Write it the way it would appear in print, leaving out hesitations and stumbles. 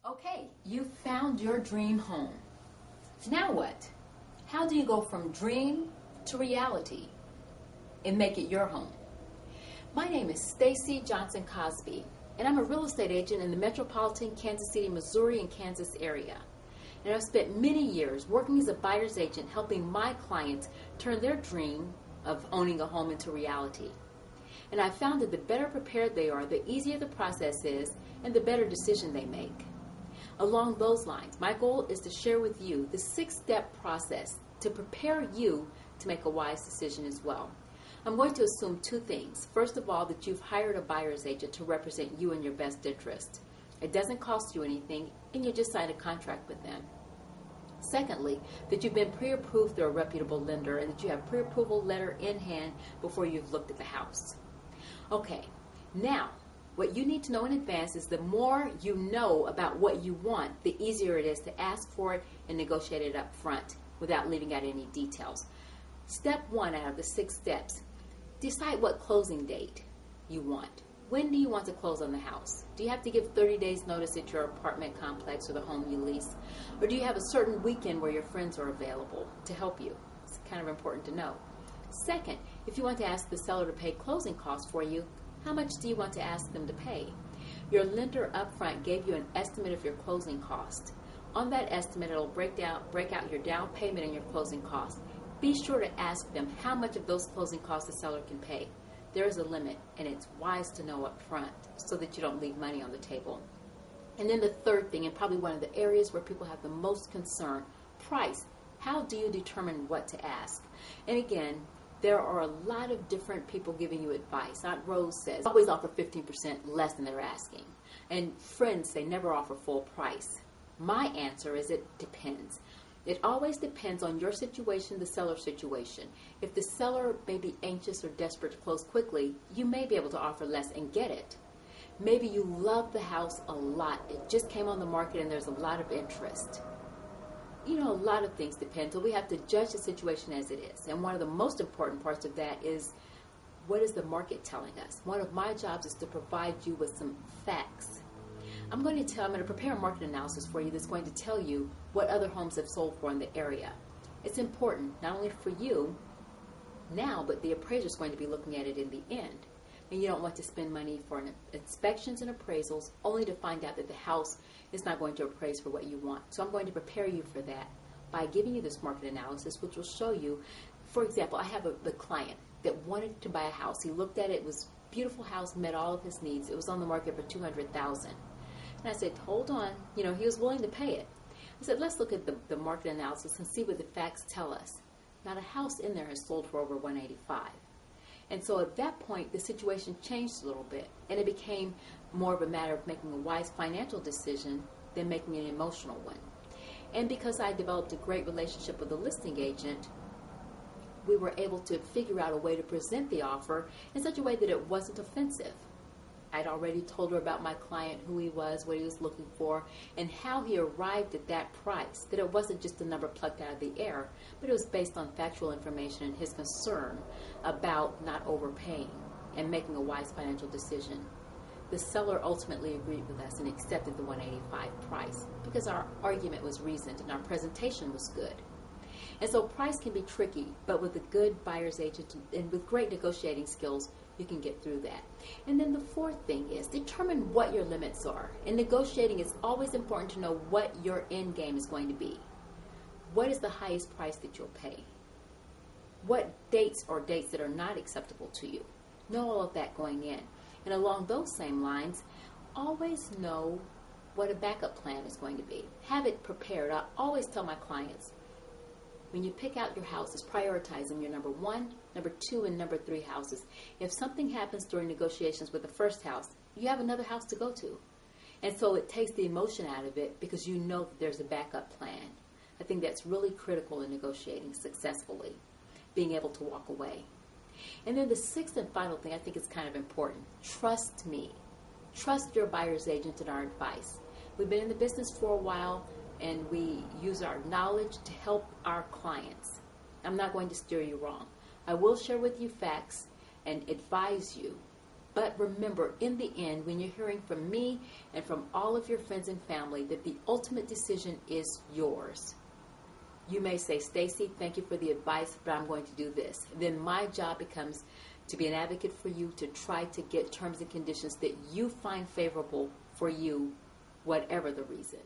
Okay, you found your dream home. Now what? How do you go from dream to reality and make it your home? My name is Stacey Johnson-Cosby, and I'm a real estate agent in the metropolitan Kansas City, Missouri, and Kansas area. And I've spent many years working as a buyer's agent helping my clients turn their dream of owning a home into reality. And I've found that the better prepared they are, the easier the process is, and the better decision they make. Along those lines, my goal is to share with you the 6-step process to prepare you to make a wise decision as well. I'm going to assume 2 things. First of all, that you've hired a buyer's agent to represent you in your best interest. It doesn't cost you anything, and you just sign a contract with them. Secondly, that you've been pre-approved through a reputable lender and that you have pre-approval letter in hand before you've looked at the house. Okay, now, what you need to know in advance is the more you know about what you want, the easier it is to ask for it and negotiate it up front without leaving out any details. Step 1 out of the 6 steps, decide what closing date you want. When do you want to close on the house? Do you have to give 30 days notice at your apartment complex or the home you lease? Or do you have a certain weekend where your friends are available to help you? It's kind of important to know. Second, if you want to ask the seller to pay closing costs for you, how much do you want to ask them to pay? Your lender upfront gave you an estimate of your closing cost. On that estimate, it'll break out your down payment and your closing costs. Be sure to ask them how much of those closing costs the seller can pay. There is a limit, and it's wise to know up front so that you don't leave money on the table. And then the third thing, and probably one of the areas where people have the most concern, price. How do you determine what to ask? And again, there are a lot of different people giving you advice. Aunt Rose says, always offer 15% less than they're asking. And friends say never offer full price. My answer is it depends. It always depends on your situation, the seller's situation. If the seller may be anxious or desperate to close quickly, you may be able to offer less and get it. Maybe you love the house a lot. It just came on the market and there's a lot of interest. You know, a lot of things depend, so we have to judge the situation as it is. And one of the most important parts of that is, what is the market telling us? One of my jobs is to provide you with some facts. I'm going to prepare a market analysis for you that's going to tell you what other homes have sold for in the area. It's important, not only for you now, but the appraiser is going to be looking at it in the end. And you don't want to spend money for inspections and appraisals only to find out that the house is not going to appraise for what you want. So I'm going to prepare you for that by giving you this market analysis, which will show you, for example, I have a client that wanted to buy a house. He looked at it, it was a beautiful house, met all of his needs. It was on the market for $200,000. And I said, hold on, he was willing to pay it. I said, let's look at the market analysis and see what the facts tell us. Now the house in there has sold for over $185,000. And so at that point, the situation changed a little bit, and it became more of a matter of making a wise financial decision than making an emotional one. And because I developed a great relationship with the listing agent, we were able to figure out a way to present the offer in such a way that it wasn't offensive. I'd already told her about my client, who he was, what he was looking for, and how he arrived at that price, that it wasn't just a number plucked out of the air, but it was based on factual information and his concern about not overpaying and making a wise financial decision. The seller ultimately agreed with us and accepted the $185,000 price because our argument was reasoned and our presentation was good. And so price can be tricky, but with a good buyer's agent and with great negotiating skills, you can get through that. And then the fourth thing is determine what your limits are. In negotiating, it's always important to know what your end game is going to be. What is the highest price that you'll pay? What dates that are not acceptable to you? Know all of that going in. And along those same lines, always know what a backup plan is going to be. Have it prepared. I always tell my clients, when you pick out your houses, prioritize them, your number 1, number 2, and number 3 houses. If something happens during negotiations with the first house, you have another house to go to. And so it takes the emotion out of it because you know that there's a backup plan. I think that's really critical in negotiating successfully, being able to walk away. And then the 6th and final thing I think is kind of important. Trust me. Trust your buyer's agent and our advice. We've been in the business for a while, and we use our knowledge to help our clients. I'm not going to steer you wrong. I will share with you facts and advise you But remember, in the end, when you're hearing from me and from all of your friends and family, that the ultimate decision is yours. You may say, Stacey, thank you for the advice, but I'm going to do this. Then my job becomes to be an advocate for you, to try to get terms and conditions that you find favorable for you, whatever the reason.